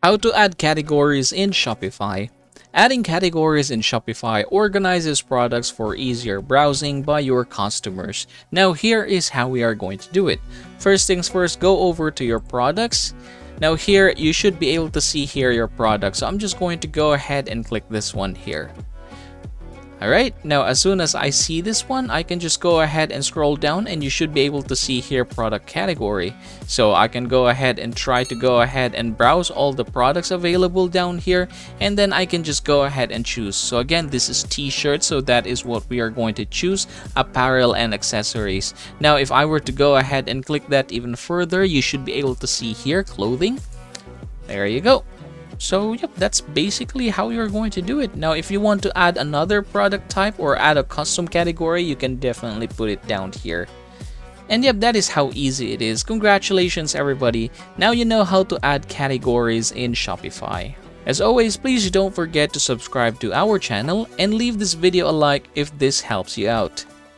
How to add categories in Shopify. Adding categories in Shopify organizes products for easier browsing by your customers. Now here is how we are going to do it. First things first, go over to your products. Now here you should be able to see here your product. So I'm just going to go ahead and click this one here. Alright, now as soon as I see this one, I can just go ahead and scroll down and you should be able to see here product category. So I can go ahead and try to go ahead and browse all the products available down here, and then I can just go ahead and choose. So again, this is t-shirts, so that is what we are going to choose, apparel and accessories. Now if I were to go ahead and click that even further, you should be able to see here clothing. There you go. So yep, that's basically how you're going to do it. Now if you want to add another product type or add a custom category, you can definitely put it down here. And yep, that is how easy it is. Congratulations everybody, now you know how to add categories in Shopify. As always, please don't forget to subscribe to our channel and leave this video a like if this helps you out.